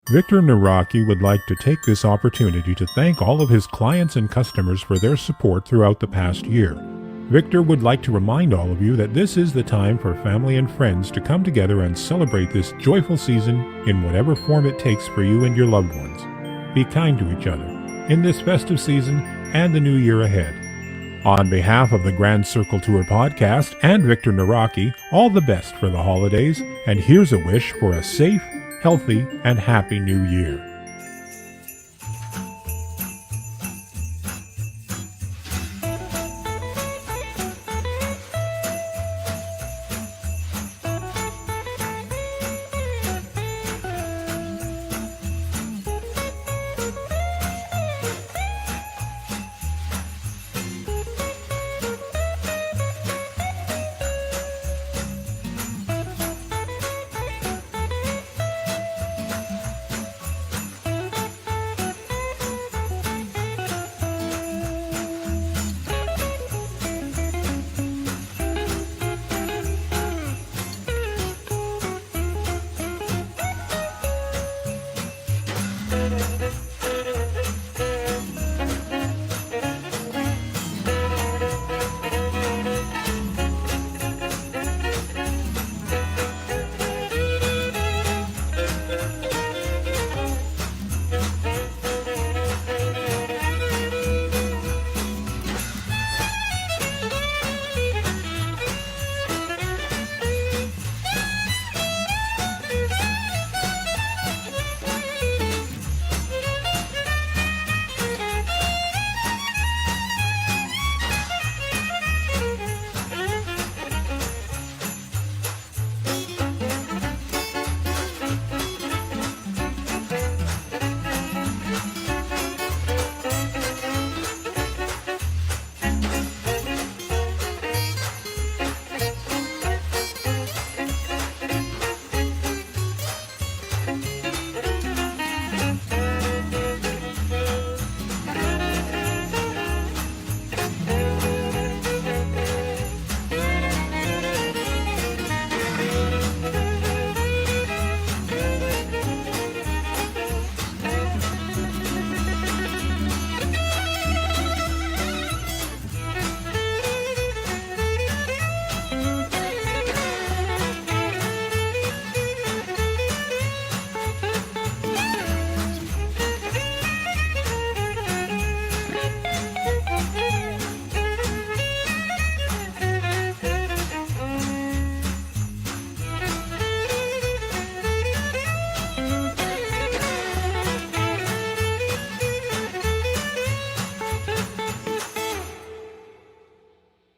Victor Naraki would like to take this opportunity to thank all of his clients and customers for their support throughout the past year. Victor would like to remind all of you that this is the time for family and friends to come together and celebrate this joyful season in whatever form it takes for you and your loved ones. Be kind to each other in this festive season and the new year ahead. On behalf of the Grand Circle Tour podcast and Victor Naraki, all the best for the holidays, and here's a wish for a safe, healthy, and happy new year.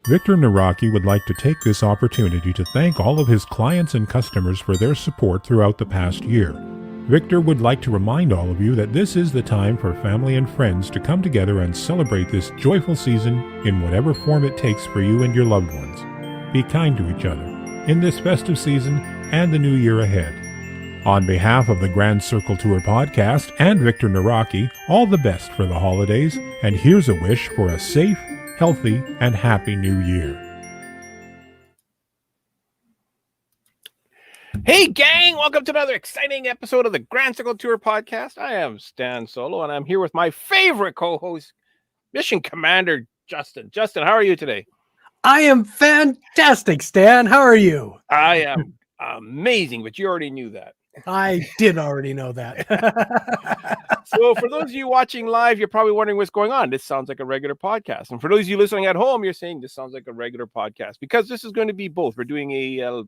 Victor Naraki would like to take this opportunity to thank all of his clients and customers for their support throughout the past year. Victor would like to remind all of you that this is the time for family and friends to come together and celebrate this joyful season in whatever form it takes for you and your loved ones. Be kind to each other in this festive season and the new year ahead. On behalf of the Grand Circle Tour podcast and Victor Naraki, all the best for the holidays, and here's a wish for a safe, healthy, and happy new year. Hey gang, welcome to another exciting episode of the Grand Circle Tour podcast. I am Stan Solo, and I'm here with my favorite co-host, Mission Commander Justin. Justin, how are you today? I am fantastic, Stan. How are you? I am amazing, but you already knew that. I did already know that. So for those of you watching live, you're probably wondering what's going on. This sounds like a regular podcast. And for those of you listening at home, you're saying this sounds like a regular podcast because this is going to be both. We're doing a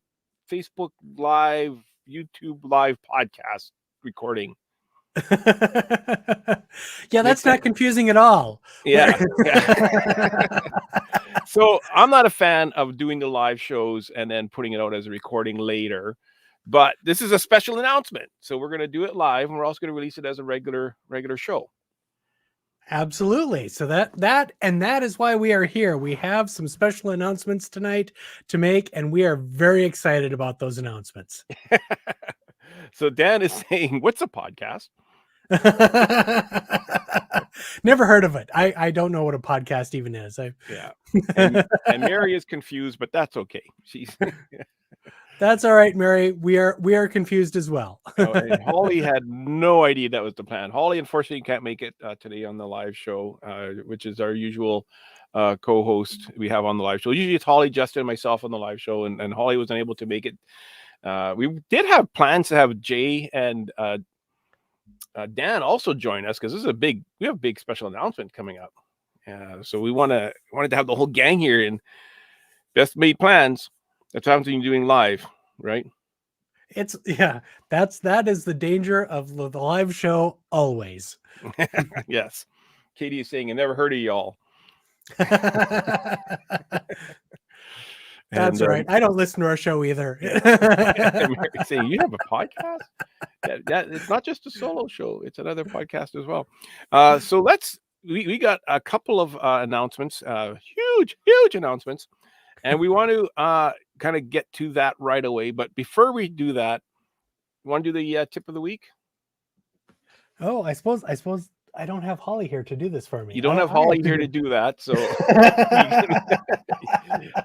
Facebook Live, YouTube Live podcast recording. Yeah, that's not confusing at all. Yeah. So I'm not a fan of doing the live shows and then putting it out as a recording later. But this is a special announcement. So we're going to do it live, and we're also going to release it as a regular show. Absolutely. So that is why we are here. We have some special announcements tonight to make, and we are very excited about those announcements. So Dan is saying, what's a podcast? Never heard of it. I don't know what a podcast even is. Yeah. And Mary is confused, but that's okay. She's That's all right, Mary. We are confused as well. And Holly had no idea that was the plan. Holly, unfortunately, can't make it today on the live show, which is our usual co-host we have on the live show. Usually it's Holly, Justin, and myself on the live show, and Holly was unable to make it. We did have plans to have Jay and Dan also join us because we have a big special announcement coming up. So we wanted to have the whole gang here, and best made plans. That's something you're doing live, right? That is the danger of the live show always. Yes. Katie is saying, I never heard of y'all. That's right. I don't listen to our show either. Saying, you have a podcast? It's not just a solo show. It's another podcast as well. So we got a couple of announcements, huge announcements. And we want to kind of get to that right away. But before we do that, you want to do the tip of the week? Oh, I suppose I don't have Holly here to do this for me. You don't have Holly here to do that, so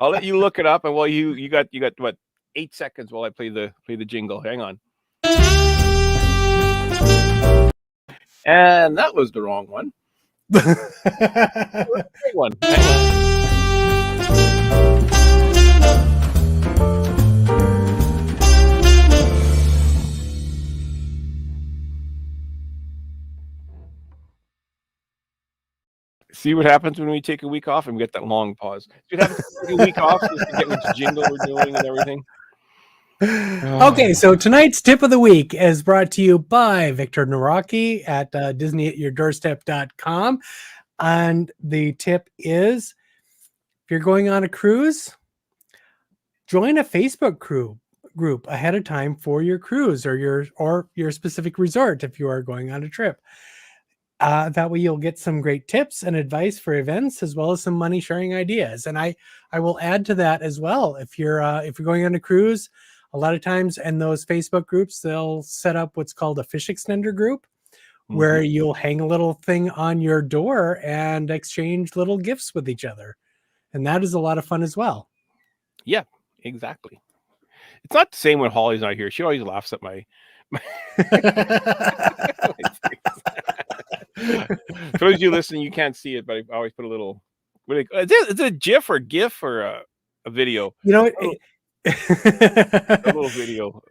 I'll let you look it up. And while you got what, 8 seconds while I play the jingle. Hang on. And that was the wrong one. Great one. Hang on. See what happens when we take a week off and we get that long pause. You'd have to take a week off just to get which jingle we're doing and everything. Okay, so tonight's tip of the week is brought to you by Victor Naraki at DisneyAtYourDoorstep.com. And the tip is, if you're going on a cruise, join a Facebook group ahead of time for your cruise or your specific resort if you are going on a trip. That way you'll get some great tips and advice for events, as well as some money sharing ideas. And I will add to that as well. If you're going on a cruise, a lot of times in those Facebook groups, they'll set up what's called a fish extender group, where you'll hang a little thing on your door and exchange little gifts with each other. And that is a lot of fun as well. Yeah, exactly. It's not the same when Holly's not here. She always laughs at my For those of you listening, you can't see it, but I always put a little. Is it a GIF or GIF or a video? You know, a little video.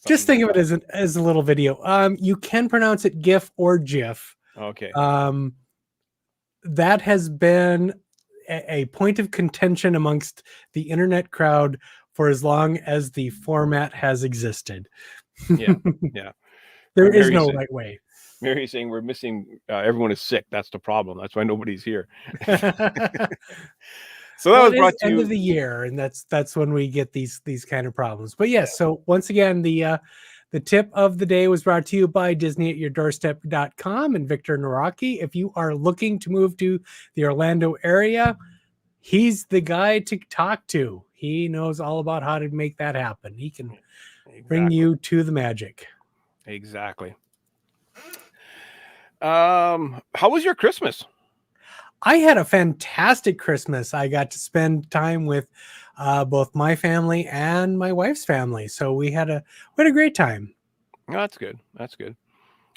Just think of it as a little video. You can pronounce it GIF or GIF. Okay. That has been a point of contention amongst the internet crowd for as long as the format has existed. Yeah. There is no right way. Mary's saying we're missing. Everyone is sick. That's the problem. That's why nobody's here. So that was brought to end of the year, and that's when we get these kind of problems. But yes, so once again, the tip of the day was brought to you by DisneyAtYourDoorstep.com and Victor Naraki. If you are looking to move to the Orlando area, he's the guy to talk to. He knows all about how to make that happen. He can bring you to the magic. Exactly. How was your Christmas? I had a fantastic Christmas. I got to spend time with both my family and my wife's family. So we had a great time. Oh, that's good. That's good.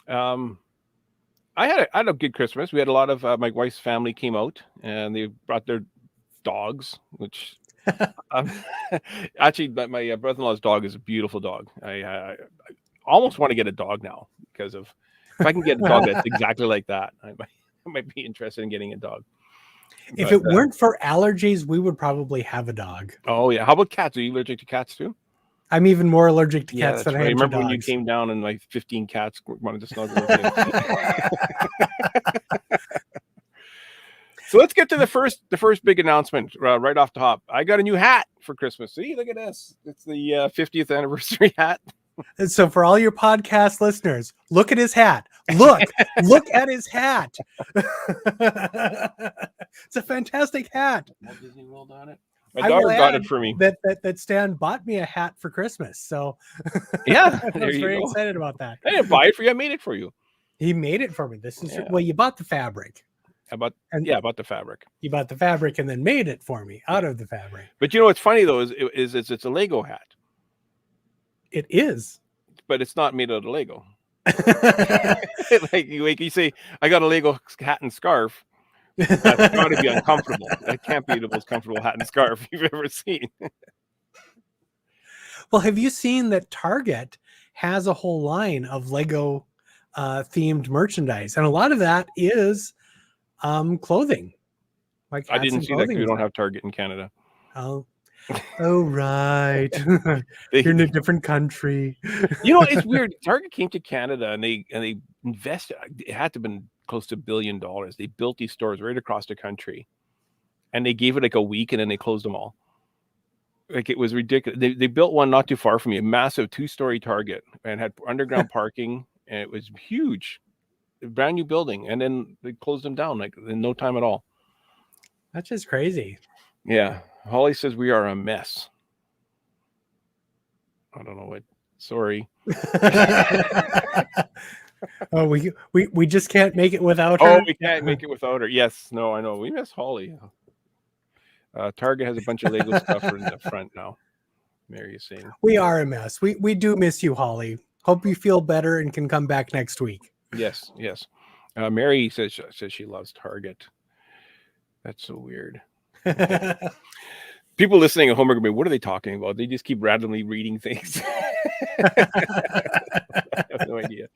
I had a good Christmas. We had a lot of my wife's family came out and they brought their dogs, which actually my brother-in-law's dog is a beautiful dog. I almost want to get a dog now because of if I can get a dog that's exactly like that, I might be interested in getting a dog. If it weren't for allergies, we would probably have a dog. Oh yeah. How about cats? Are you allergic to cats too? I'm even more allergic to cats than I am to dogs. I remember when you came down and like 15 cats wanted to snuggle with you. So let's get to the first big announcement right off the top. I got a new hat for Christmas. See, look at this. It's the 50th anniversary hat. And so for all your podcast listeners, look at his hat. Look at his hat. It's a fantastic hat. Disney World on it. My daughter got it for me. That Stan bought me a hat for Christmas. So yeah, I was very excited about that. I didn't buy it for you. I made it for you. He made it for me. This is well, you bought the fabric. I bought the fabric. You bought the fabric and then made it for me out of the fabric. But you know what's funny though is it's a Lego hat. It is. but it's not made out of Lego. Like you say, I got a Lego hat and scarf. That's got to be uncomfortable. That can't be the most comfortable hat and scarf you've ever seen. Well, have you seen that Target has a whole line of Lego themed merchandise, and a lot of that is clothing. Like I didn't see that because we don't stuff. have Target in Canada. Oh, right. You're in a different country. You know, it's weird. Target came to Canada and they invested. It had to have been close to $1 billion. They built these stores right across the country, and they gave it like a week, and then they closed them all. Like, it was ridiculous. They built one not too far from me, a massive 2-story Target, and had underground parking, and it was huge, a brand new building, and then they closed them down like in no time at all. That's just crazy. Yeah, Holly says we are a mess. I don't know what. Sorry. Oh, we just can't make it without her. Oh, we can't make it without her. Yes, no, I know. We miss Holly. Target has a bunch of Lego stuff in the front now. Mary is saying we are a mess. We do miss you, Holly. Hope you feel better and can come back next week. Yes. Mary says she loves Target. That's so weird. People listening at home are going to be, what are they talking about? They just keep randomly reading things. I have no idea.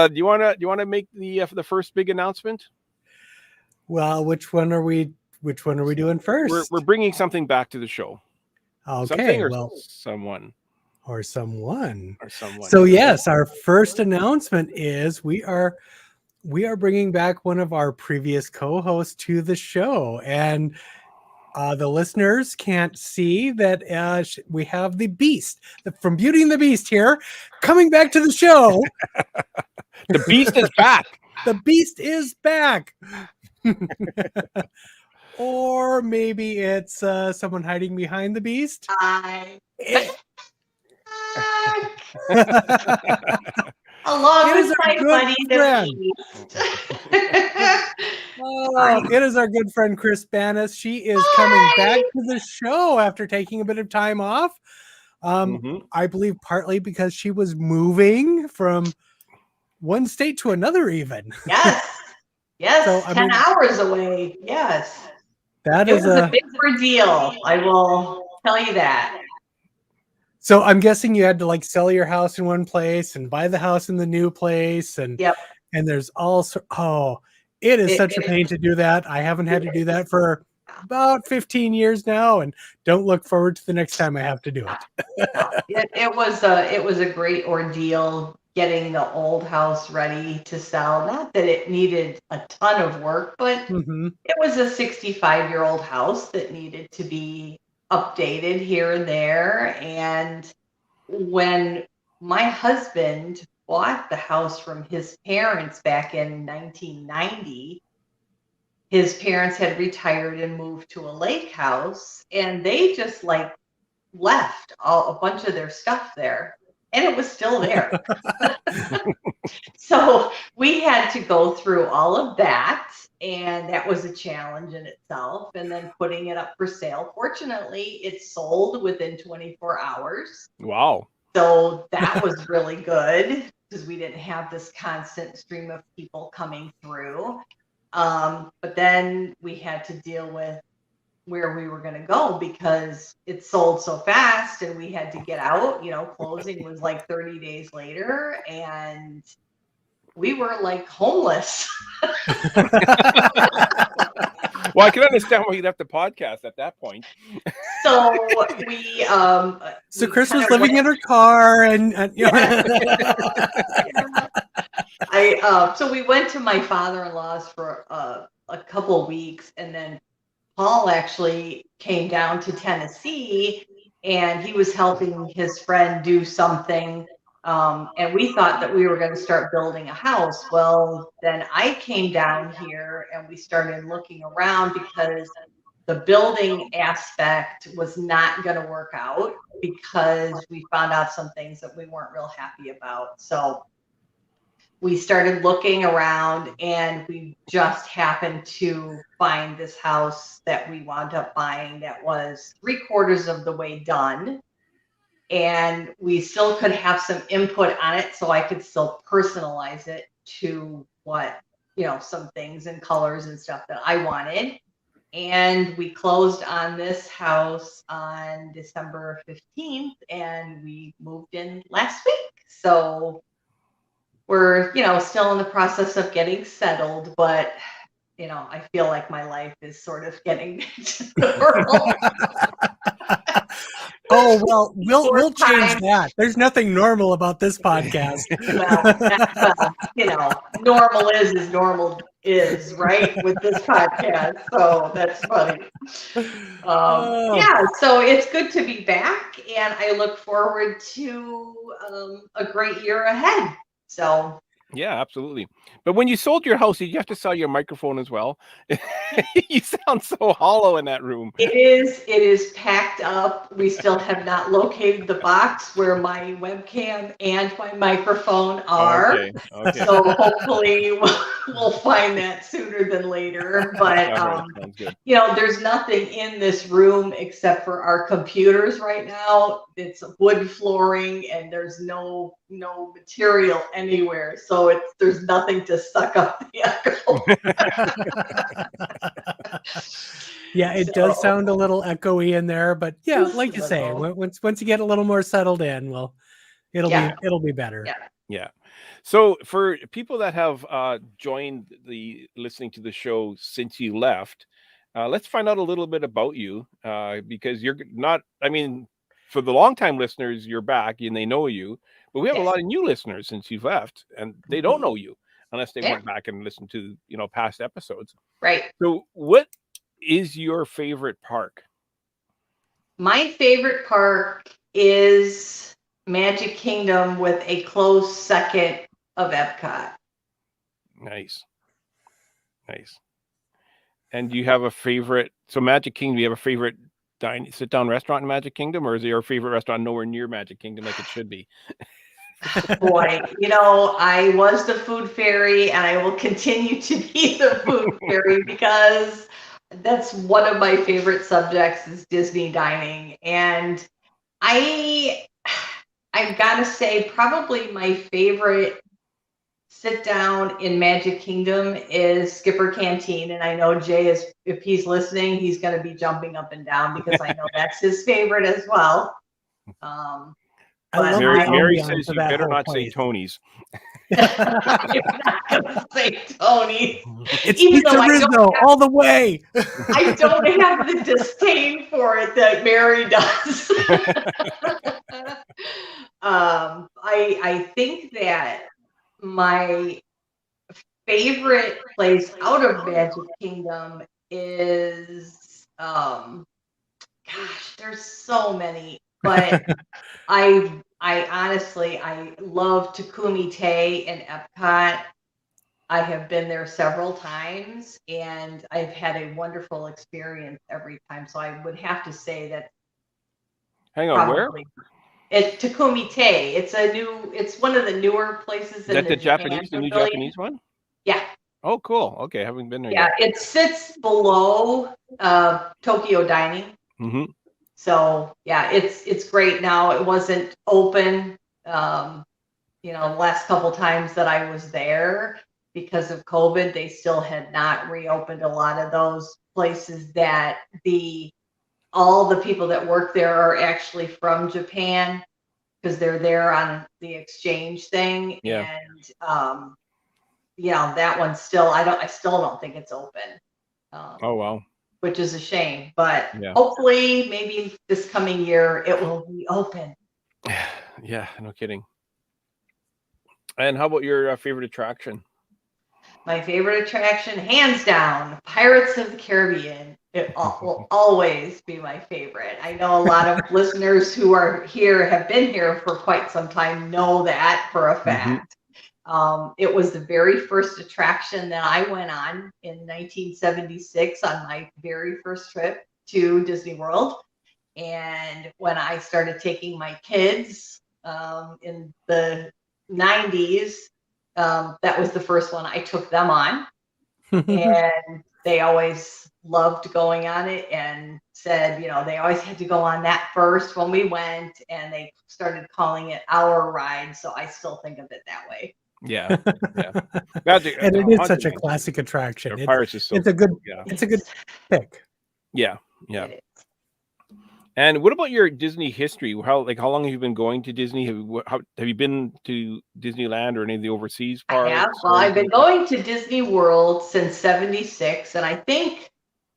Do you want to make the first big announcement? Well, which one are we doing first? We're bringing something back to the show. Okay, someone. So yes, our first announcement is we are bringing back one of our previous co-hosts to the show, and the listeners can't see that we have the Beast from Beauty and the Beast here coming back to the show. The Beast is back. The Beast is back. Or maybe it's someone hiding behind the Beast. Along with my buddy, the Beast. It is our good friend Chris Banas. She is coming back to the show after taking a bit of time off. I believe partly because she was moving from one state to another even. Yes. So, 10 hours away. Yes. It was a big ordeal. I will tell you that. So I'm guessing you had to like sell your house in one place and buy the house in the new place, and and there's also it is such a pain to do that. I haven't had to do that for about 15 years now, and don't look forward to the next time I have to do it. It was a great ordeal getting the old house ready to sell. Not that it needed a ton of work, but it was a 65-year-old house that needed to be updated here and there. And when my husband bought the house from his parents back in 1990, his parents had retired and moved to a lake house, and they just like left a bunch of their stuff there, and it was still there. So we had to go through all of that, and that was a challenge in itself. And then putting it up for sale. Fortunately, it sold within 24 hours. Wow. So that was really good because we didn't have this constant stream of people coming through. But then we had to deal with where we were going to go because it sold so fast and we had to get out. Closing was like 30 days later, and we were like homeless. Well, I can understand why you'd have to podcast at that point. So we so Chris was living in her car, and so we went to my father-in-law's for a couple of weeks, and then Paul actually came down to Tennessee, and he was helping his friend do something. And we thought that we were going to start building a house. Well, then I came down here and we started looking around because the building aspect was not going to work out because we found out some things that we weren't real happy about. So we started looking around, and we just happened to find this house that we wound up buying that was 3/4 of the way done. and we still could have some input on it, so I could still personalize it to what, some things and colors and stuff that I wanted. And we closed on this house on December 15th, and we moved in last week. So we're, still in the process of getting settled, but I feel like my life is sort of getting to normal. Oh, well, we'll change that. There's nothing normal about this podcast. Normal is normal is, right, with this podcast. So that's funny. Yeah, so it's good to be back, and I look forward to a great year ahead. So Yeah, absolutely. But when you sold your house, did you have to sell your microphone as well? You sound so hollow in that room. it is packed up. We still have not located the box where my webcam and my microphone are. Okay. So hopefully we'll find that sooner than later. But Sounds good. there's nothing in this room except for our computers right now. It's wood flooring, and there's no material anywhere. So there's nothing to suck up the echo. Yeah, it does sound a little echoey in there, but yeah, like you say, once you get a little more settled in, well, it'll be better. Yeah. So for people that have joined listening to the show since you left, let's find out a little bit about you, because you're not. I mean, for the longtime listeners, you're back and they know you, but we have a lot of new listeners since you've left, and they don't know you unless they went back and listened to past episodes. Right. So what is your favorite park? My favorite park is Magic Kingdom, with a close second of Epcot. Nice. And do you have a favorite? So Magic Kingdom, do you have a favorite sit-down restaurant in Magic Kingdom, or is your favorite restaurant nowhere near Magic Kingdom like it should be? Boy, I was the food fairy, and I will continue to be the food fairy, because that's one of my favorite subjects is Disney dining. And I've got to say, probably my favorite sit down in Magic Kingdom is Skipper Canteen. And I know Jay if he's listening, he's going to be jumping up and down, because I know that's his favorite as well. Mary says you better not say Tony's. I'm not gonna say Tony. It's Pizza Rizzo all the way. I don't have the disdain for it that Mary does. I think that my favorite place out of Magic Kingdom is there's so many, but I honestly love Takumi Tay in Epcot. I have been there several times, and I've had a wonderful experience every time. So I would have to say that. Hang on, where? It's Takumi Tay. It's one of the newer places. Is that the Japanese, the new Japanese one? Yeah. Oh, cool. Okay, I haven't been there yet. Yeah, it sits below Tokyo Dining. Mm-hmm. So yeah, it's great now. It wasn't open, the last couple times that I was there because of COVID. They still had not reopened a lot of those places that all the people that work there are actually from Japan, because they're there on the exchange thing. Yeah. And that one still, I still don't think it's open. Oh wow. Which is a shame, but hopefully maybe this coming year it will be open. Yeah, no kidding. And how about your favorite attraction? My favorite attraction, hands down, Pirates of the Caribbean. It will always be my favorite. I know a lot of listeners who are here have been here for quite some time know that for a fact. Mm-hmm. It was the very first attraction that I went on in 1976 on my very first trip to Disney World. And when I started taking my kids in the 90s, that was the first one I took them on. And they always loved going on it and said, they always had to go on that first when we went, and they started calling it our ride. So I still think of it that way. Yeah. And it is such a classic attraction. Pirates is so it's a good, yeah. It's a good pick. Yeah. And what about your Disney history? How long have you been going to Disney? Have you been to Disneyland or any of the overseas parks? I have. Well, I've been going to Disney World since '76, and I think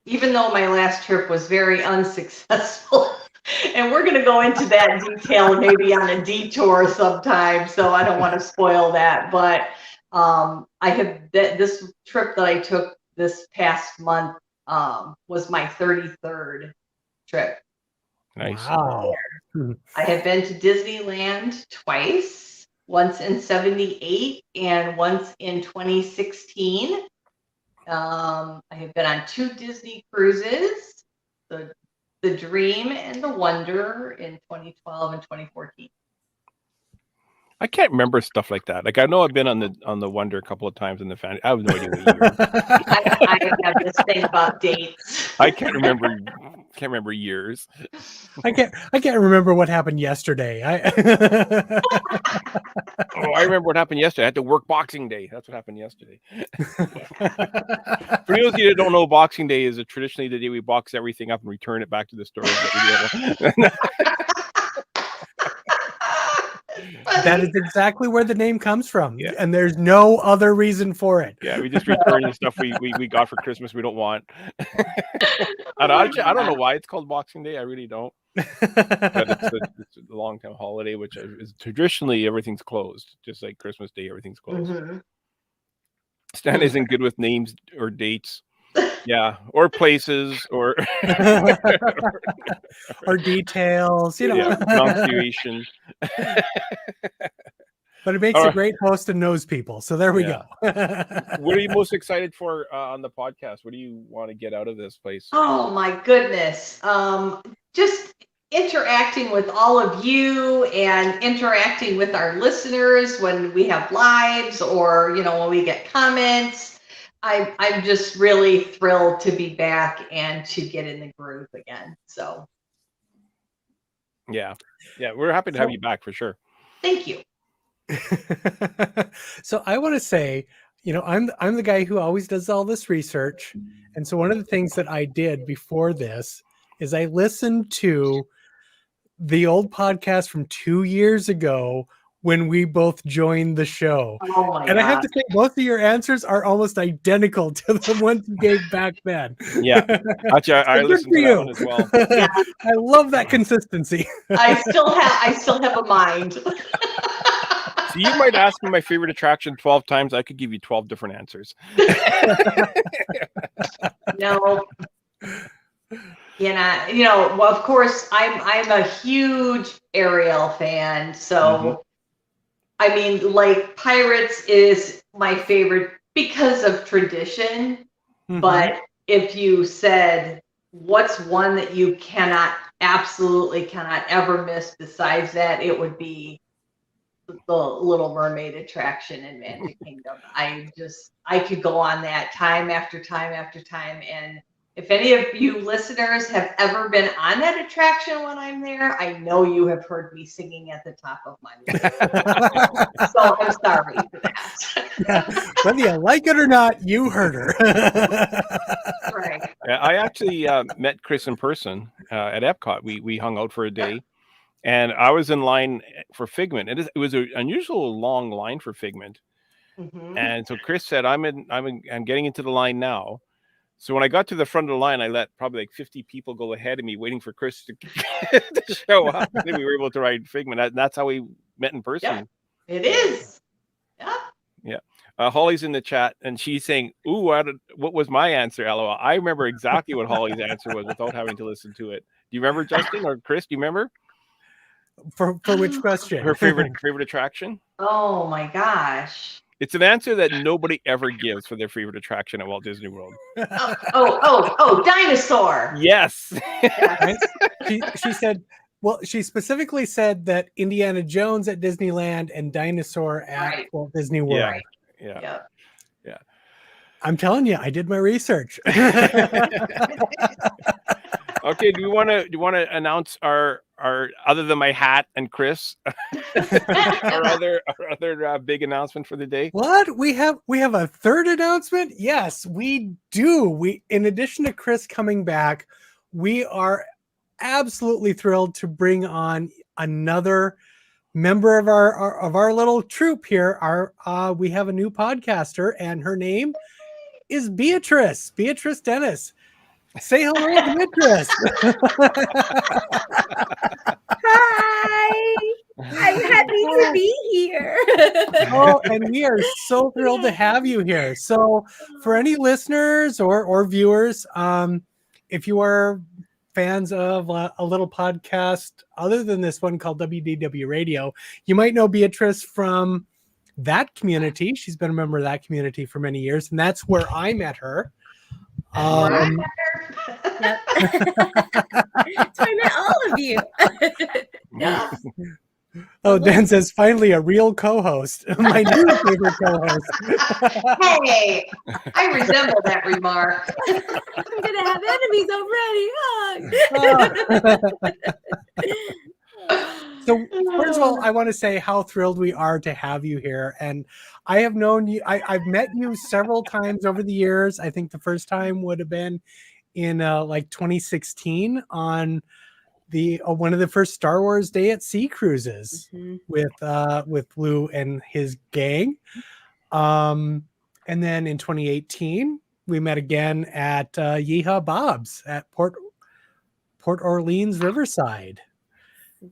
even though my last trip was very unsuccessful, and we're going to go into that detail maybe on a detour sometime, so I don't want to spoil that. But I have this trip that I took this past month was my 33rd trip. Nice. Wow. I have been to Disneyland twice, once in '78 and once in 2016. I have been on 2 Disney cruises, the Dream and the Wonder in 2012 and 2014. I can't remember stuff like that. Like I know I've been on the Wonder a couple of times in the family. I have no idea what year. I have this thing about dates. I can't remember years. I can't remember what happened yesterday. I remember what happened yesterday. I had to work Boxing Day. That's what happened yesterday. For those of you that don't know, Boxing Day is traditionally the day we box everything up and return it back to the stores. That is exactly where the name comes from. Yeah. And there's no other reson for it. Yeah, we just return the stuff we got for Christmas we don't want. I don't know why it's called Boxing Day. I really don't. But it's a long-time holiday, which is traditionally everything's closed. Just like Christmas Day, everything's closed. Mm-hmm. Stan isn't good with names or dates. Yeah, or places, or or details, pronunciation. But it makes a great host and knows people. So there we go. What are you most excited for on the podcast? What do you want to get out of this place? Oh my goodness. Just interacting with all of you and interacting with our listeners when we have lives or, when we get comments. I'm just really thrilled to be back and to get in the groove again. So. Yeah, we're happy to have you back for sure. Thank you. So I want to say, I'm the guy who always does all this research. And so one of the things that I did before this is I listened to the old podcast from 2 years ago when we both joined the show. Oh my God. I have to say, both of your answers are almost identical to the ones you gave back then. Yeah. Actually, I listened to that one as well. Yeah. I love that consistency. I still have a mind. So you might ask me my favorite attraction 12 times. I could give you 12 different answers. No. Well, of course, I'm a huge Ariel fan. So, I mean, like Pirates is my favorite because of tradition. Mm-hmm. But if you said, what's one that you absolutely cannot ever miss besides that, it would be the Little Mermaid attraction in Magic Kingdom. I could go on that time after time after time. And if any of you listeners have ever been on that attraction when I'm there, I know you have heard me singing at the top of my lungs. So I'm sorry for that. Yeah. Whether you like it or not, you heard her. Right. I actually met Chris in person at Epcot. We hung out for a day. And I was in line for Figment. It was an unusual long line for Figment. Mm-hmm. And so Chris said, I'm getting into the line now. So when I got to the front of the line, I let probably like 50 people go ahead of me waiting for Chris to show up. And then we were able to ride Figment. That's how we met in person. Yeah, it is. Yeah. Yeah. Holly's in the chat and she's saying, ooh, what was my answer, LOL? I remember exactly what Holly's answer was without having to listen to it. Do you remember, Justin or Chris? Do you remember? For which question? Her favorite attraction? Oh my gosh. It's an answer that nobody ever gives for their favorite attraction at Walt Disney World. Dinosaur. Yes. She said, well, she specifically said that Indiana Jones at Disneyland and Dinosaur at Walt Disney World. Yeah. I'm telling you, I did my research. Okay, do you want to announce our other than my hat and Chris, our other big announcement for the day? What? We have a third announcement? Yes, we do. We, in addition to Chris coming back, we are absolutely thrilled to bring on another member of our little troop here. We have a new podcaster, and her name is Beatrice Dennis. Say hello, Beatrice. Hi, I'm happy to be here. Oh, and we are so thrilled to have you here. So, for any listeners or viewers, if you are fans of a little podcast other than this one called WDW Radio, you might know Beatrice from that community. She's been a member of that community for many years, and that's where I met her. Yep. So I met all of you. Yeah. Oh, Dan says, finally a real co-host. My new favorite co-host. Hey, I resemble that remark. I'm going to have enemies already. So first of all, I want to say how thrilled we are to have you here. And I have known you, I've met you several times over the years. I think the first time would have been in like 2016 on the one of the first Star Wars Day at Sea cruises with Lou and his gang. And then in 2018, we met again at Yeehaw Bob's at Port Orleans Riverside.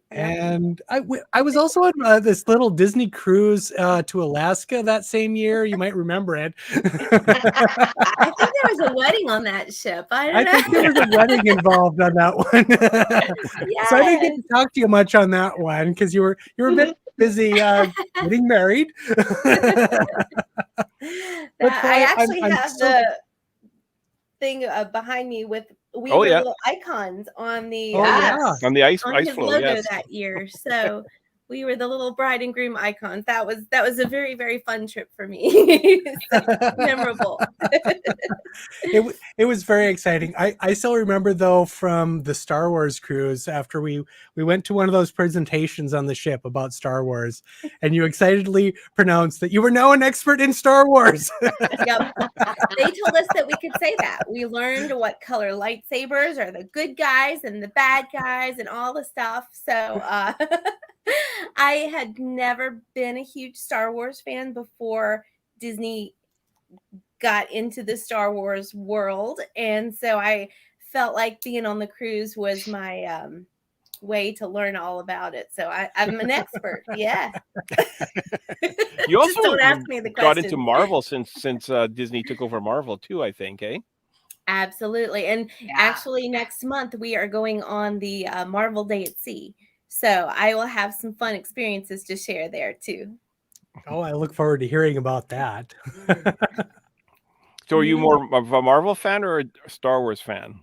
And I was also on this little Disney cruise to Alaska that same year. You might remember it. I think there was a wedding on that ship. I think there was a wedding involved on that one. Yes. So I didn't get to talk to you much on that one because you were a bit busy getting married. I actually have the thing behind me with little icons on the on the ice his floe logo that year. So we were the little bride and groom icons. That was a very, very fun trip for me. So memorable. It was very exciting. I still remember though from the Star Wars cruise after we went to one of those presentations on the ship about Star Wars, and you excitedly pronounced that you were now an expert in Star Wars. Yep. They told us that we could say that. We learned what color lightsabers are the good guys and the bad guys and all the stuff. So I had never been a huge Star Wars fan before Disney got into the Star Wars world. And so I felt like being on the cruise was my way to learn all about it. So I'm an expert. Yeah. You also Just don't ask me the got question. into Marvel since Disney took over Marvel too, I think, eh? Absolutely. And actually next month we are going on the Marvel Day at Sea. So I will have some fun experiences to share there too. Oh, I look forward to hearing about that. So are you more of a Marvel fan or a Star Wars fan?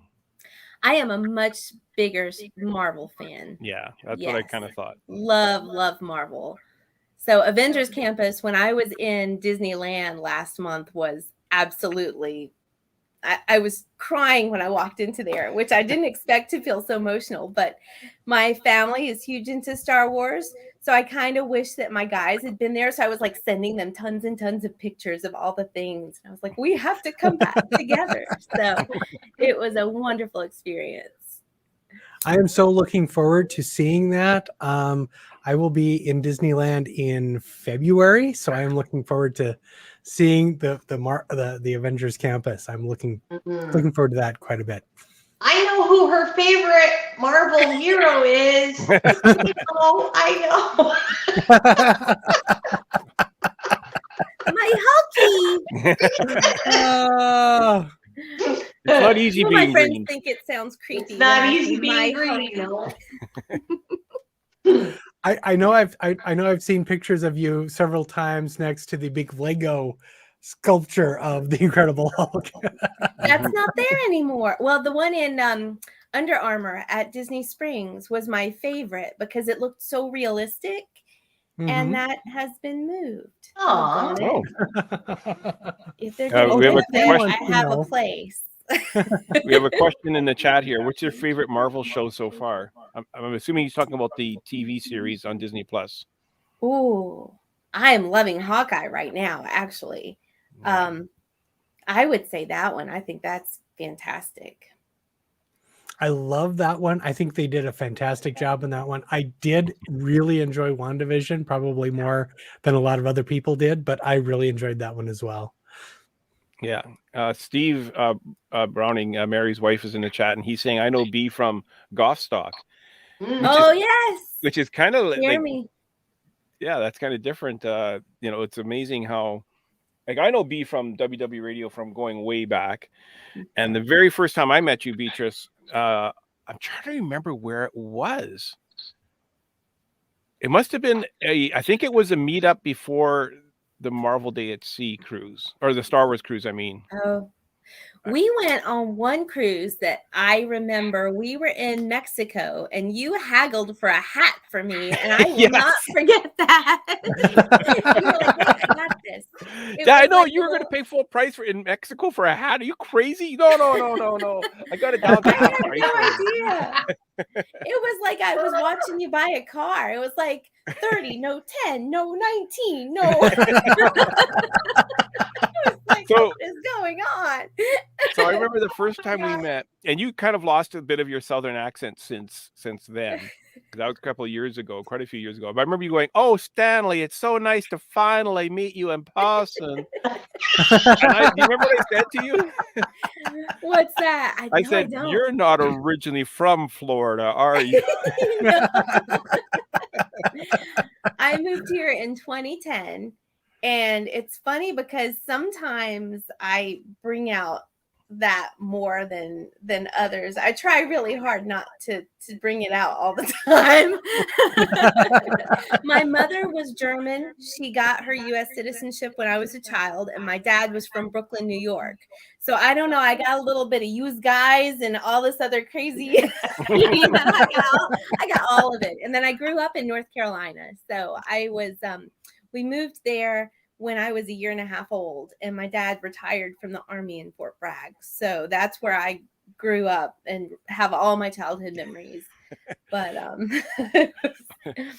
I am a much bigger Marvel fan. Yeah, that's what I kind of thought. Love Marvel. So Avengers Campus, when I was in Disneyland last month, was absolutely, I was crying when I walked into there, which I didn't expect to feel so emotional, but my family is huge into Star Wars. So I kind of wish that my guys had been there. So I was like sending them tons and tons of pictures of all the things. And I was like, we have to come back together. So it was a wonderful experience. I am so looking forward to seeing that. I will be in Disneyland in February, so I am looking forward to seeing the Avengers Campus. I'm looking forward to that quite a bit. I know who her favorite Marvel hero is. I know. My Hulky. It's not easy being my friends green. think it sounds creepy. It's not easy being green, you know. I know I've seen pictures of you several times next to the big Lego sculpture of the Incredible Hulk. That's not there anymore. Well, the one in Under Armour at Disney Springs was my favorite because it looked so realistic. and that has been moved. Aw. Oh, If they're going we have to a move it, question. I have a place. We have a question in the chat here. What's your favorite Marvel show so far? I'm assuming he's talking about the TV series on Disney Plus. Ooh, I am loving Hawkeye right now, actually. I would say that one. I think that's fantastic. I love that one. I think they did a fantastic job in that one. I did really enjoy WandaVision, probably more than a lot of other people did, but I really enjoyed that one as well. Yeah. Steve Browning, Mary's wife, is in the chat, and he's saying, I know B from Goffstock. Oh, yes. Which is kind of like, me. Yeah, that's kind of different. It's amazing how, like, I know B from WW Radio from going way back. And the very first time I met you, Beatrice, I'm trying to remember where it was. It must have been I think it was a meetup before the Marvel Day at Sea cruise, or the Star Wars cruise, I mean. Oh, we went on one cruise that I remember. We were in Mexico, and you haggled for a hat for me, and I will not forget that. You were like, "Hey, I got this." Yeah, I know you were going to pay full price for in Mexico for a hat. Are you crazy? No. I got it down to half price. No idea. It was like I was watching you buy a car. It was like 30, no 10, no 19, no. Like, so, what is going on? So I remember the first time we met, and you kind of lost a bit of your Southern accent since then. That was a couple of years ago, quite a few years ago. But I remember you going, "Oh, Stanley, it's so nice to finally meet you in person." Do you remember what I said to you? What's that? I said, "You're not originally from Florida, are you?" I moved here in 2010. And it's funny because sometimes I bring out that more than others. I try really hard not to bring it out all the time. My mother was German. She got her U.S. citizenship when I was a child, and my dad was from Brooklyn, New York. So I don't know. I got a little bit of used guys and all this other crazy. I got all of it. And then I grew up in North Carolina. So I was we moved there when I was a year and a half old, and my dad retired from the Army in Fort Bragg. So that's where I grew up and have all my childhood memories. But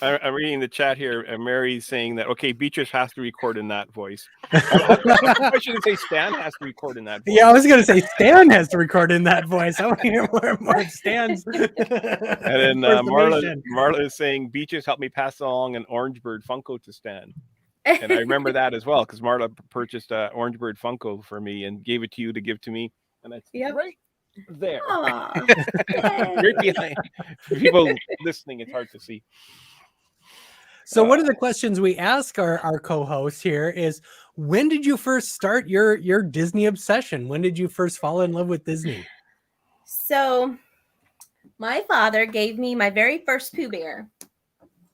I'm reading the chat here, and Mary's saying that, okay, Beatrice has to record in that voice. I shouldn't say Stan has to record in that voice. Yeah, I was going to say Stan has to record in that voice. I want to hear more Stan's. And then Marla is saying, Beatrice helped me pass along an Orange Bird Funko to Stan. And I remember that as well, because Marla purchased an Orange Bird Funko for me and gave it to you to give to me. And that's right there. Right behind. For people listening, it's hard to see. So one of the questions we ask our co-hosts here is, when did you first start your Disney obsession? When did you first fall in love with Disney? So my father gave me my very first Pooh Bear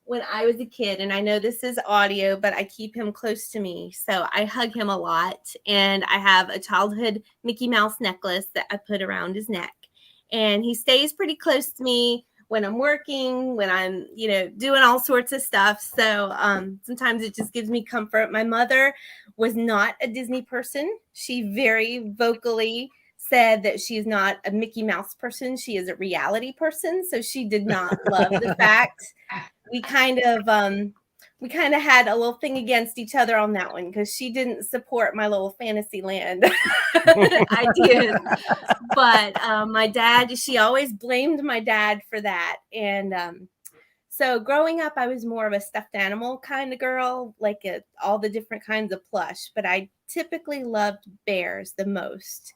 when I was a kid. And I know this is audio, but I keep him close to me. So I hug him a lot. And I have a childhood Mickey Mouse necklace that I put around his neck. And he stays pretty close to me when I'm working, when I'm, doing all sorts of stuff. So sometimes it just gives me comfort. My mother was not a Disney person. She very vocally said that she's not a Mickey Mouse person. She is a reality person. So she did not love the fact. We kind of had a little thing against each other on that one, because she didn't support my little Fantasyland ideas. But my dad, she always blamed my dad for that. And so growing up, I was more of a stuffed animal kind of girl, like all the different kinds of plush. But I typically loved bears the most.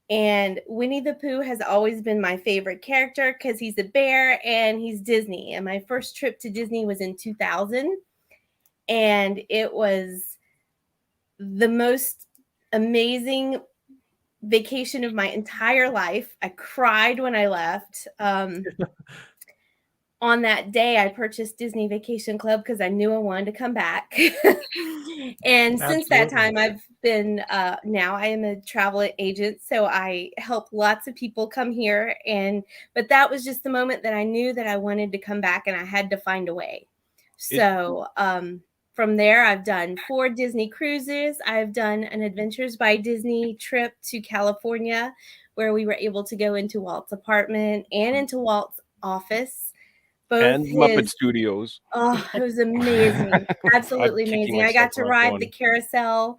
And Winnie the Pooh has always been my favorite character because he's a bear and he's Disney. And my first trip to Disney was in 2000. And it was the most amazing vacation of my entire life. I cried when I left. On that day, I purchased Disney Vacation Club because I knew I wanted to come back. And since that time, I've been, now I am a travel agent. So I help lots of people come here. But that was just the moment that I knew that I wanted to come back, and I had to find a way. So from there, I've done 4 Disney cruises. I've done an Adventures by Disney trip to California, where we were able to go into Walt's apartment and into Walt's office. Both And Muppet Studios. Oh, it was amazing. Absolutely amazing. I got to ride the carousel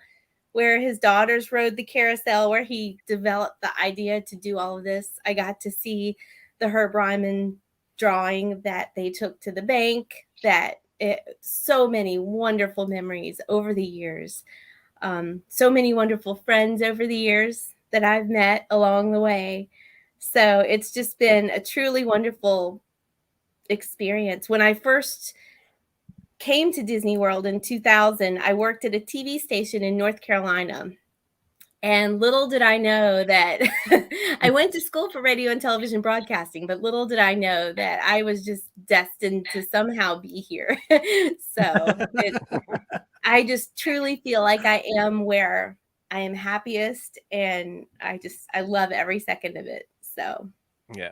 where his daughters rode the carousel, where he developed the idea to do all of this. I got to see the Herb Ryman drawing that they took to the bank. So many wonderful memories over the years. So many wonderful friends over the years that I've met along the way. So it's just been a truly wonderful experience. When I first came to Disney World in 2000, I worked at a TV station in North Carolina. And little did I know that I went to school for radio and television broadcasting, but little did I know that I was just destined to somehow be here. I just truly feel like I am where I am happiest, and I love every second of it. So, yeah.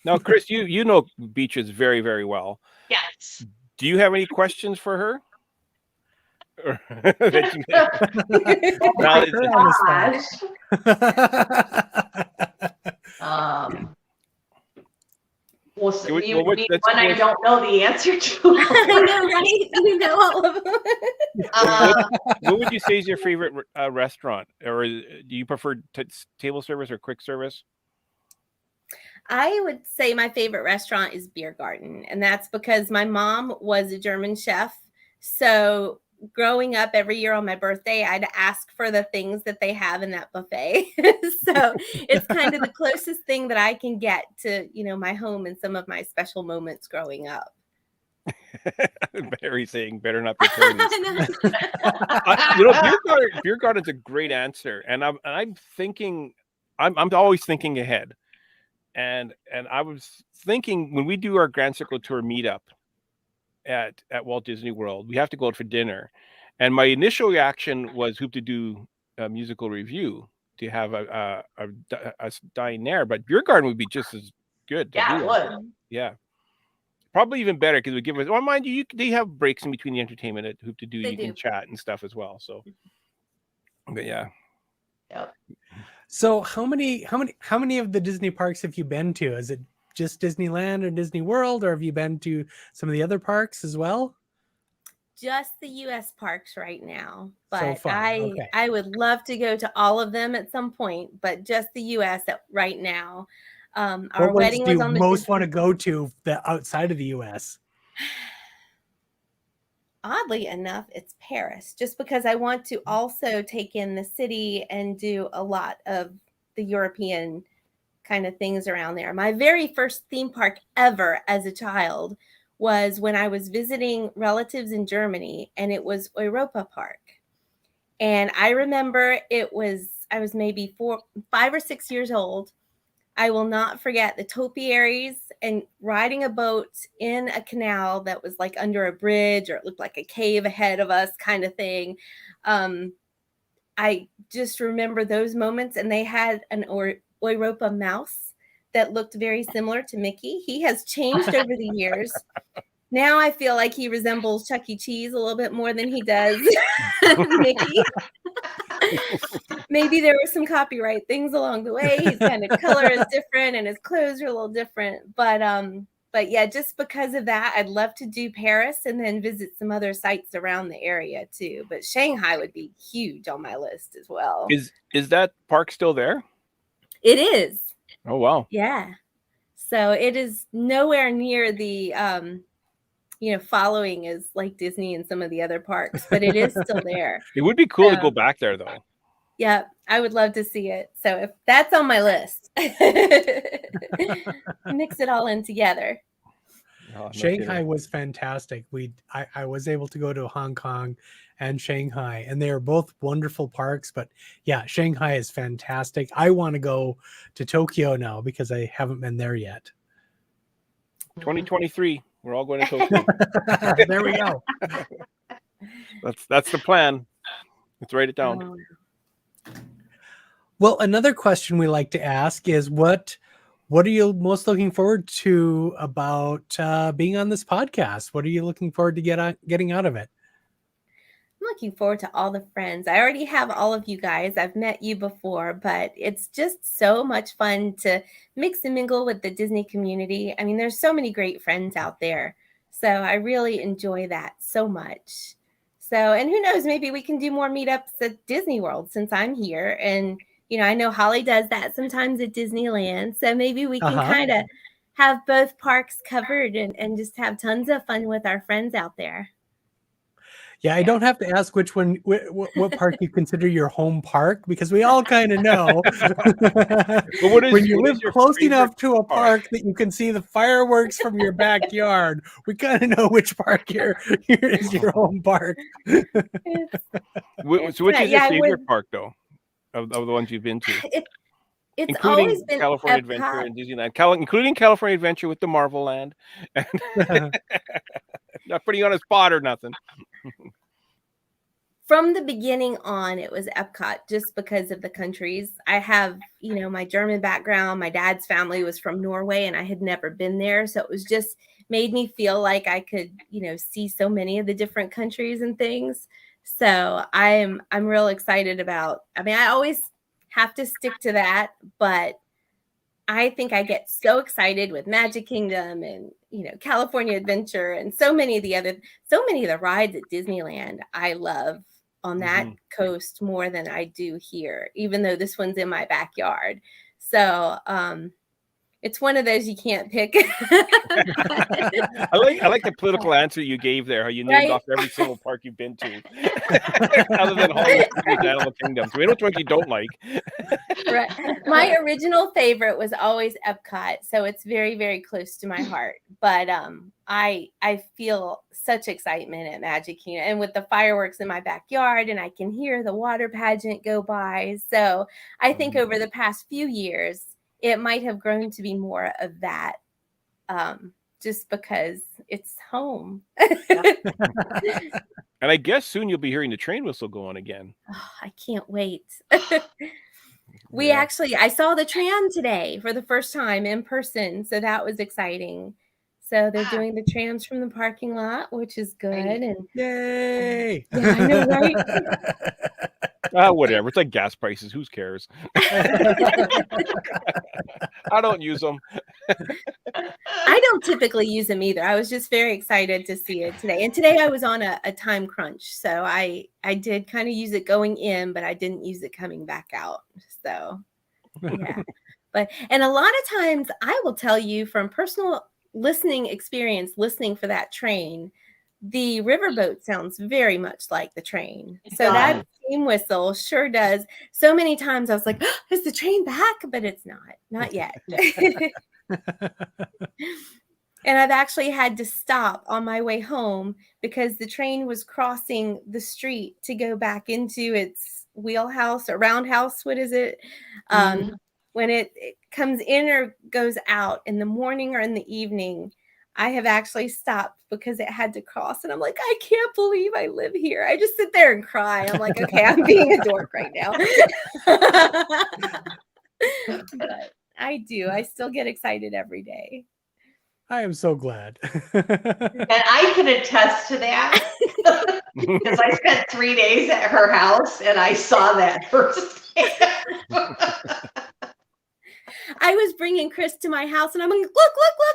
Now, Chris, you know Beaches very, very well. Yes. Do you have any questions for her? Well, you need one I don't know the answer to. I know, right? You know all of them. What would you say is your favorite restaurant, or do you prefer table service or quick service? I would say my favorite restaurant is Beer Garden, and that's because my mom was a German chef. So growing up every year on my birthday, I'd ask for the things that they have in that buffet. So it's kind of the closest thing that I can get to, my home and some of my special moments growing up. Barry saying better not be turning. Beer Garden's a great answer, and I'm thinking, I'm always thinking ahead. And I was thinking, when we do our Grand Circle Tour meetup at Walt Disney World, we have to go out for dinner. And my initial reaction was hope to do a musical review, to have a dine there. But Beer Garden would be just as good. Yeah, it would. Yeah. Probably even better, because it would give us, mind you, they have breaks in between the entertainment at Hoop to Do. You can chat and stuff as well. So, but yeah. Yep. So how many of the Disney parks have you been to? Is it just Disneyland or Disney World, or have you been to some of the other parks as well? Just the U.S. parks right now, but so far. I would love to go to all of them at some point, but just the U.S. right now. Our wedding was on the most want to go to the outside of the U.S.? Oddly enough, it's Paris, just because I want to also take in the city and do a lot of the European kind of things around there. My very first theme park ever as a child was when I was visiting relatives in Germany, and it was Europa Park. And I remember I was maybe 5 or 6 years old. I will not forget the topiaries and riding a boat in a canal that was like under a bridge, or it looked like a cave ahead of us kind of thing. I just remember those moments, and they had an Europa mouse that looked very similar to Mickey. He has changed over the years. Now I feel like he resembles Chuck E. Cheese a little bit more than he does Mickey. Maybe there were some copyright things along the way. His kind of color is different and his clothes are a little different. But yeah, just because of that, I'd love to do Paris and then visit some other sites around the area too. But Shanghai would be huge on my list as well. Is that park still there? It is. Oh, wow. Yeah. So it is nowhere near the following is like Disney and some of the other parks, but it is still there. It would be cool to go back there, though. Yeah, I would love to see it. So if that's on my list, mix it all in together. Oh, Shanghai was fantastic. I was able to go to Hong Kong and Shanghai, and they are both wonderful parks. But yeah, Shanghai is fantastic. I want to go to Tokyo now because I haven't been there yet. 2023. We're all going to Tokyo. There we go. That's the plan. Let's write it down. Well, another question we like to ask is what what are you most looking forward to about being on this podcast? What are you looking forward to getting out of it? I'm looking forward to all the friends. I already have all of you guys. I've met you before, but it's just so much fun to mix and mingle with the Disney community. I mean, there's so many great friends out there. So I really enjoy that so much. So, and who knows, maybe we can do more meetups at Disney World since I'm here. And, I know Holly does that sometimes at Disneyland. So maybe we can kind of have both parks covered and just have tons of fun with our friends out there. Yeah, I don't have to ask which one, what park you consider your home park, because we all kind of know. When you live close enough to a park that you can see the fireworks from your backyard, we kind of know which park is your home park. So which is your favorite park, though, of the ones you've been to? It's including always been California Epcot. Adventure and Disneyland, including California Adventure with the Marvel Land. Not putting you on a spot or nothing. From the beginning on, it was Epcot just because of the countries. I have, my German background. My dad's family was from Norway and I had never been there. So it was just made me feel like I could, see so many of the different countries and things. So I'm real excited about, I always have to stick to that, but I think I get so excited with Magic Kingdom and, California Adventure and so many of the rides at Disneyland I love on that coast more than I do here, even though this one's in my backyard. So it's one of those you can't pick. I like the political answer you gave there, how you named off every single park you've been to. Other than Hollywood Animal Kingdom. So we know which ones you don't like. Right. My original favorite was always Epcot, so it's very, very close to my heart. But I feel such excitement at Magic Kingdom, and with the fireworks in my backyard, and I can hear the water pageant go by. So I think over the past few years, it might have grown to be more of that, just because it's home. And I guess soon you'll be hearing the train whistle go on again. Oh, I can't wait. I saw the tram today for the first time in person, so that was exciting. So they're doing the trams from the parking lot, which is good. And yay! Yeah, I know, right? Whatever. It's like gas prices. Who cares? I don't use them. I don't typically use them either. I was just very excited to see it today. And today I was on a time crunch. So I did kind of use it going in, but I didn't use it coming back out. So, yeah. And a lot of times I will tell you from personal listening experience, listening for that train, the riverboat sounds very much like the train. So that steam whistle sure does. So many times I was like, oh, is the train back? But it's not yet. And I've actually had to stop on my way home because the train was crossing the street to go back into its wheelhouse or roundhouse. What is it? When it comes in or goes out in the morning or in the evening, I have actually stopped because it had to cross. And I'm like, I can't believe I live here. I just sit there and cry. I'm like, okay, I'm being a dork right now. But I do. I still get excited every day. I am so glad. And I can attest to that because I spent 3 days at her house and I saw that firsthand. I was bringing Chris to my house and I'm like, look,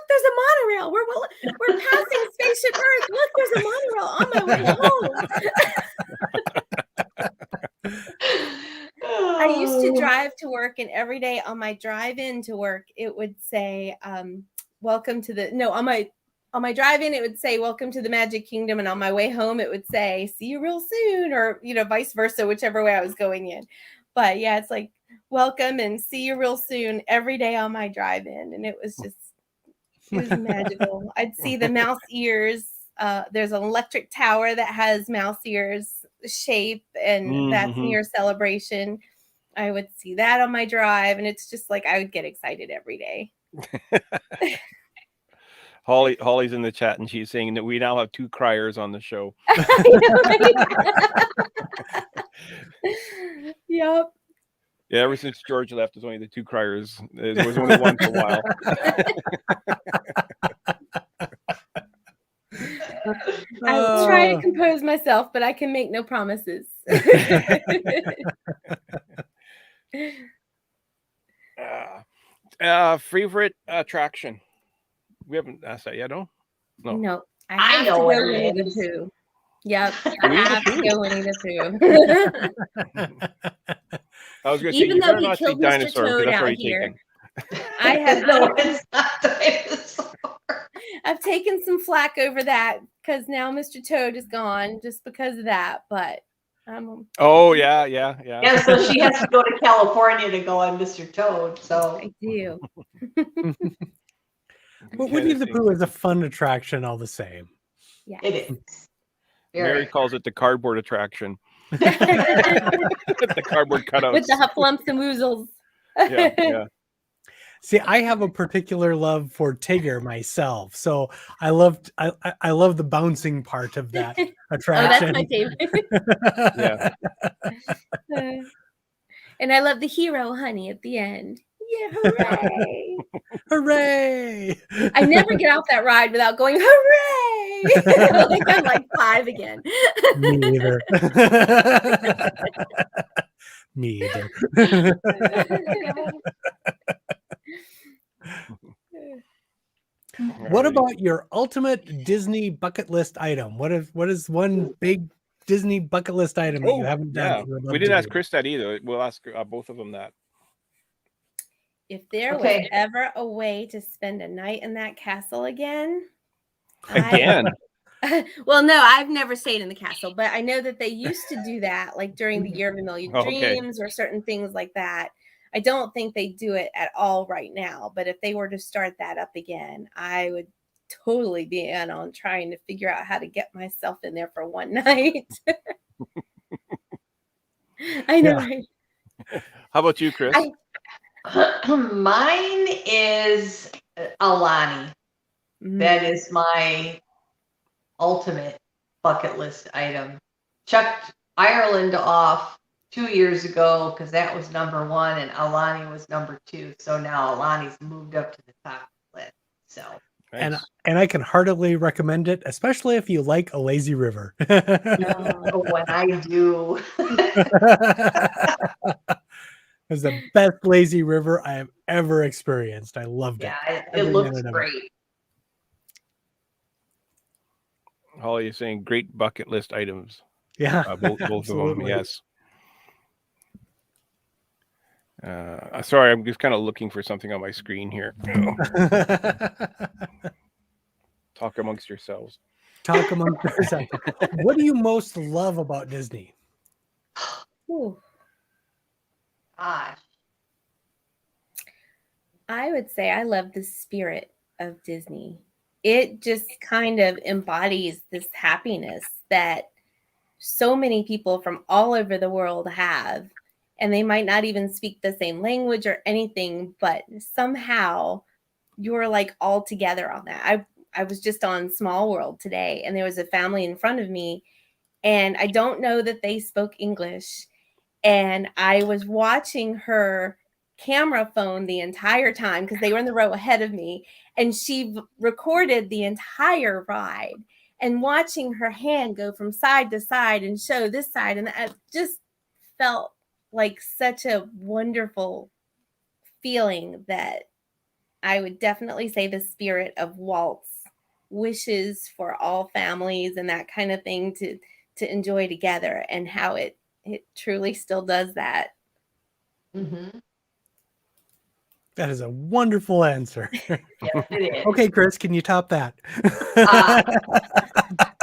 there's a monorail. We're passing Spaceship Earth. Look, there's a monorail on my way home. I used to drive to work, and every day on my drive in to work, it would say, welcome to the, no, on my drive-in, it would say, welcome to the Magic Kingdom. And on my way home, it would say, see you real soon, or, vice versa, whichever way I was going in. But yeah, it's like, welcome and see you real soon every day on my drive-in. And it was magical. I'd see the mouse ears. There's an electric tower that has mouse ears shape, and that's near Celebration. I would see that on my drive, and it's just like I would get excited every day. Holly's in the chat, and she's saying that we now have 2 criers on the show. Yep. Yeah, ever since George left, there's only the two criers. There was only one for a while. I will try to compose myself, but I can make no promises. Favorite attraction? We haven't asked that yet, no? No, I have know to what go it Winnie the is. Pooh. Yep, I Winnie the have to Pooh. go Winnie the Pooh. I was going to say, Even you though better he not say killed Mr. dinosaur because Toad that's out already here, taken. I have No, it's not dinosaur. I've taken some flack over that because now Mr. Toad is gone just because of that. But Oh, yeah. Yeah, so she has to go to California to go on Mr. Toad. So I do. But Winnie the Pooh is a fun attraction all the same. Yeah, it is. Mary calls it the cardboard attraction. The cardboard cutouts. With the Hufflumps and Woozles. Yeah. See, I have a particular love for Tigger myself, so I love the bouncing part of that attraction. Oh, that's my favorite. Yeah. And I love the hero honey at the end. Yeah, hooray! Hooray! I never get off that ride without going hooray! Like I'm like 5 again. Me either. Me either. What about your ultimate Disney bucket list item? What is one big Disney bucket list item that you haven't done? Yeah. We didn't ask Chris that either. We'll ask both of them that. If there was ever a way to spend a night in that castle again. Well, no, I've never stayed in the castle, but I know that they used to do that like during the Year of a Million Dreams or certain things like that. I don't think they do it at all right now, but if they were to start that up again, I would totally be in on trying to figure out how to get myself in there for one night. I know, right? How about you, Chris? Mine is Alani. That is my ultimate bucket list item. Checked Ireland off 2 years ago because that was number 1 and Alani was number 2. So now Alani's moved up to the top list. So and I can heartily recommend it, especially if you like a lazy river. When I do. It's the best lazy river I have ever experienced. I loved it. Yeah, it looks great. Holly, you're saying great bucket list items. Yeah, both of them. Yes. Sorry, I'm just kind of looking for something on my screen here. Talk amongst yourselves. Talk amongst yourselves. What do you most love about Disney? Gosh. I would say I love the spirit of Disney. It just kind of embodies this happiness that so many people from all over the world have. And they might not even speak the same language or anything, but somehow you're like all together on that. I was just on Small World today, and there was a family in front of me, and I don't know that they spoke English. And I was watching her camera phone the entire time because they were in the row ahead of me, and she recorded the entire ride, and watching her hand go from side to side and show this side, and it just felt like such a wonderful feeling that I would definitely say the spirit of Walt's wishes for all families and that kind of thing to enjoy together, and how it truly still does that. Mm-hmm. That is a wonderful answer. Yes, it is. Okay, Chris, can you top that?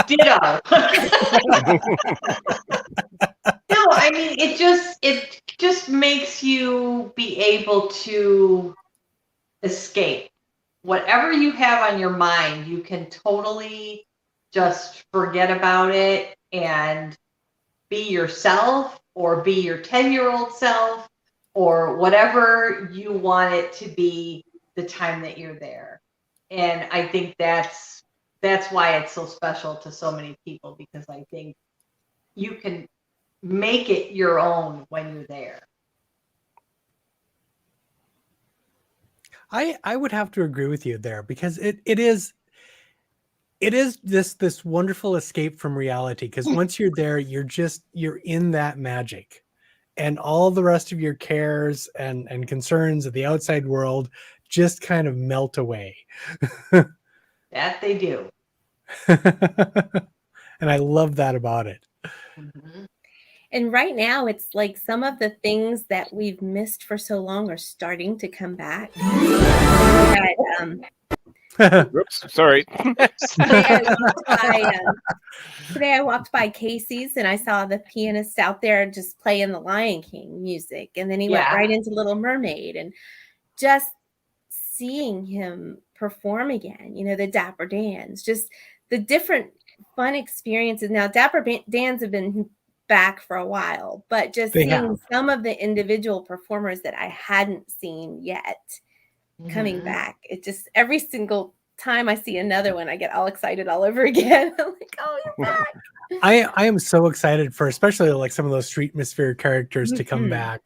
Ditto. No, I mean it just makes you be able to escape. Whatever you have on your mind, you can totally just forget about it and be yourself, or be your 10-year-old self, or whatever you want it to be the time that you're there. And I think that's why it's so special to so many people, because I think you can make it your own when you're there. I would have to agree with you there, because it is this wonderful escape from reality, because once you're there, you're in that magic, and all the rest of your cares and concerns of the outside world just kind of melt away. That they do. And I love that about it. Mhm. And right now, it's like some of the things that we've missed for so long are starting to come back. Whoops, sorry. Today I walked by Casey's and I saw the pianist out there just playing the Lion King music. And then he went right into Little Mermaid, and just seeing him perform again, the Dapper Dans, just the different fun experiences. Now, Dapper Dans have been back for a while, but just seeing some of the individual performers that I hadn't seen yet coming back, it just, every single time I see another one, I get all excited all over again. I'm like, oh, you're back. I am so excited for, especially like some of those Streetmosphere characters to come back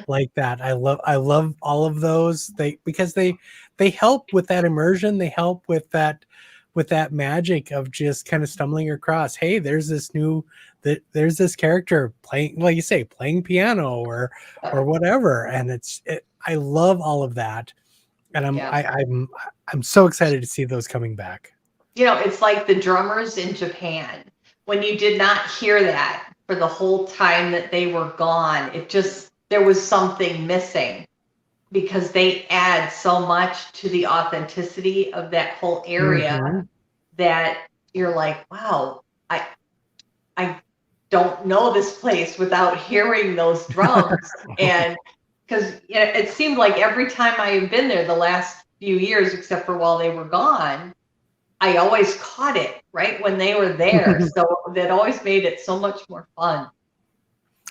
like that. I love all of those. Because they help with that immersion. They help with that magic of just kind of stumbling across, hey, there's this character playing, like you say, playing piano or whatever. And I love all of that. And I'm so excited to see those coming back. It's like the drummers in Japan. When you did not hear that for the whole time that they were gone, there was something missing, because they add so much to the authenticity of that whole area that you're like, wow, I don't know this place without hearing those drums. And because it seemed like every time I have been there the last few years, except for while they were gone, I always caught it right when they were there. So that always made it so much more fun.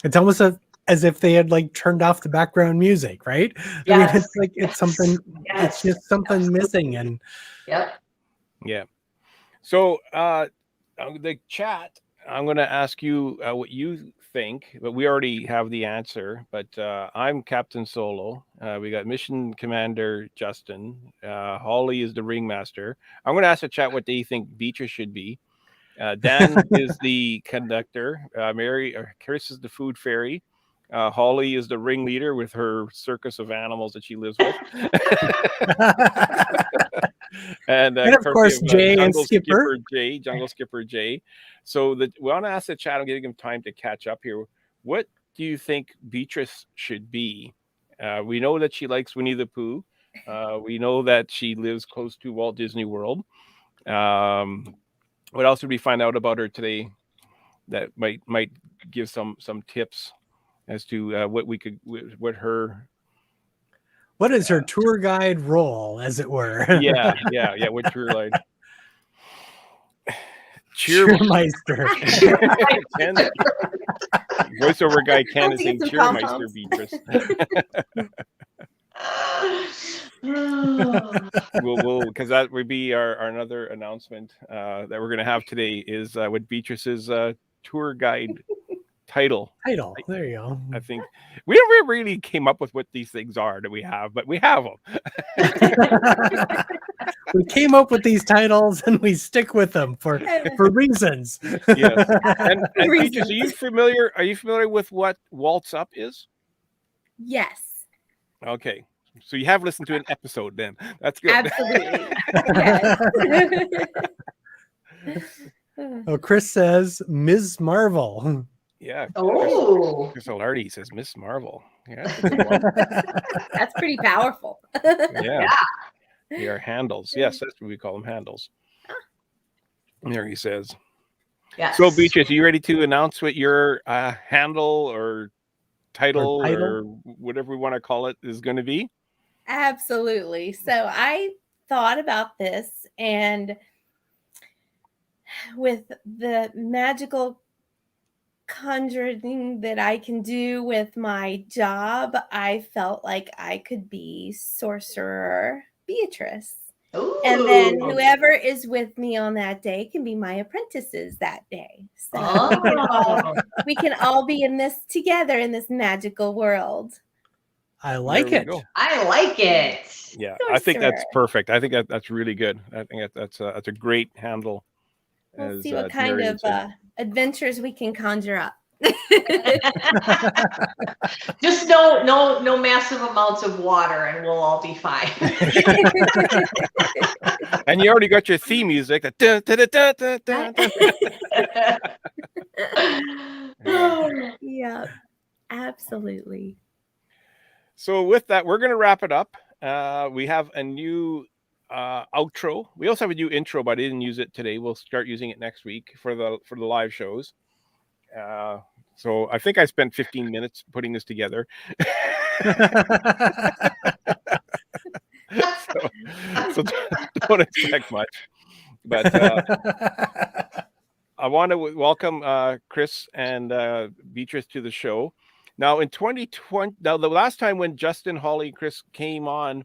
It's almost as if they had like turned off the background music, right? Yes. I mean, it's like it's something. It's just something missing, and yeah. So the chat, I'm going to ask you what you think, but we already have the answer. But I'm Captain Solo. We got Mission Commander Justin. Holly is the ringmaster. I'm going to ask the chat what they think Beatrice should be. Dan is the conductor. Chris is the food fairy. Holly is the ringleader with her circus of animals that she lives with. And of course, Jay and Skipper. Jungle Skipper Jay. So we want to ask the chat. I'm giving them time to catch up here. What do you think Beatrice should be? We know that she likes Winnie the Pooh. We know that she lives close to Walt Disney World. What else did we find out about her today that might give some tips as to what is her tour guide role, as it were? Yeah. What tour guide? Cheermeister. Voiceover guy Ken is saying Cheermeister Beatrice. We'll because that would be our another announcement that we're going to have today is what Beatrice's tour guide title. There you go. I think we never really came up with what these things are that we have, but we have them. We came up with these titles and we stick with them for reasons. Yes. And Beatrice, are you familiar with what Waltz Up is? Yes. Okay. So you have listened to an episode then. That's good. Absolutely. Oh, Chris says Ms. Marvel. Yeah. Oh. Chris O'Lardy says Miss Marvel. Yeah. That's pretty powerful. Yeah. They are handles. Yes, that's what we call them, handles. There he says. Yes. So Beatrice, are you ready to announce what your handle or title or whatever we want to call it is going to be? Absolutely. So I thought about this, and with the magical conjuring that I can do with my job, I felt like I could be Sorcerer Beatrice. Ooh. And then whoever is with me on that day can be my apprentices that day. So we can all be in this together in this magical world. I like There we it. go. I like it. Yeah, Sure, I think that's sir. perfect. I think that's really good. I think that's a great handle. We'll As, see what Mary kind would of say. adventures we can conjure up. Just no massive amounts of water, and we'll all be fine. And you already got your theme music. That dun, dun, dun, dun, dun, dun. Yeah, absolutely. So with that, we're going to wrap it up. We have a new outro. We also have a new intro, but I didn't use it today. We'll start using it next week for the live shows. So I think I spent 15 minutes putting this together. so don't expect much. But I want to welcome Chris and Beatrice to the show. Now in 2020, now the last time when Justin, Holly, Chris came on,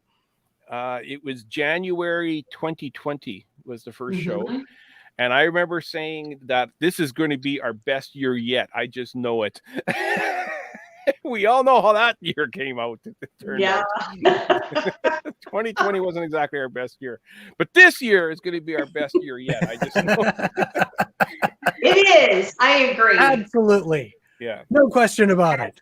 it was January 2020 was the 1st show. And I remember saying that this is going to be our best year yet. I just know it. We all know how that year came out. It turned out 2020 wasn't exactly our best year, but this year is going to be our best year yet. I just know. It is. I agree. Absolutely. Yeah. No question about it.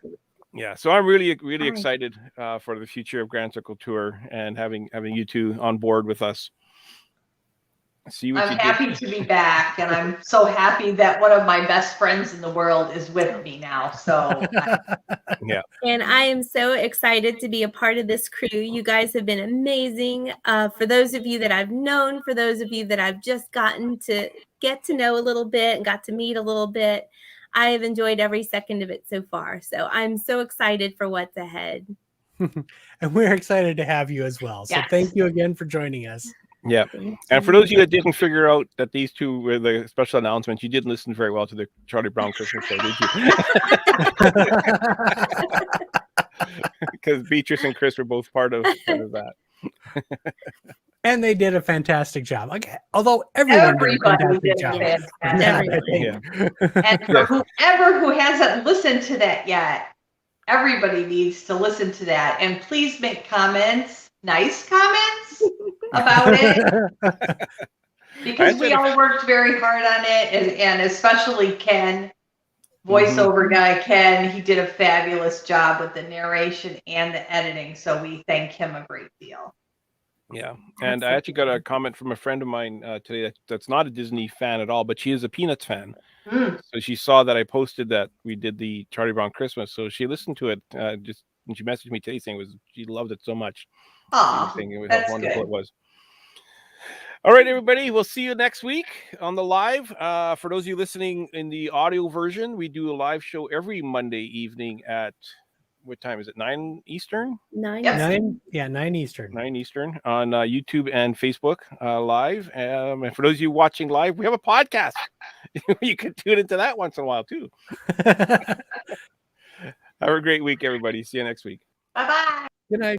Yeah. So I'm really excited for the future of Grand Circle Tour and having you two on board with us. See what I'm happy to be back, and I'm so happy that one of my best friends in the world is with me now. So yeah. And I am so excited to be a part of this crew. You guys have been amazing. For those of you that I've known, for those of you that I've just gotten to get to know a little bit and got to meet a little bit, I have enjoyed every second of it so far. So I'm so excited for what's ahead. And we're excited to have you as well. So Yes. thank you again for joining us. Yeah. And for those of you that didn't figure out that these two were the special announcements, you didn't listen very well to the Charlie Brown Christmas show, did you? Because Beatrice and Chris were both part of that. And they did a fantastic job. Like, although everyone did a fantastic job. And for whoever who hasn't listened to that yet, everybody needs to listen to that. And please make comments, nice comments about it. Because we all worked very hard on it, and especially Ken, voiceover guy Ken, he did a fabulous job with the narration and the editing. So we thank him a great deal. Yeah, and I actually got a comment from a friend of mine today that's not a Disney fan at all, but she is a Peanuts fan. So she saw that I posted that we did the Charlie Brown Christmas, so she listened to it just, and she messaged me today saying she loved it so much. Aww, that's how wonderful good. It was. All right, everybody, we'll see you next week on the live. For those of you listening in the audio version, we do a live show every Monday evening at, what time is it? 9 Eastern? 9 9 Eastern. 9 Eastern on YouTube and Facebook live. And for those of you watching live, we have a podcast. You can tune into that once in a while too. Have a great week, everybody. See you next week. Bye-bye. Good night.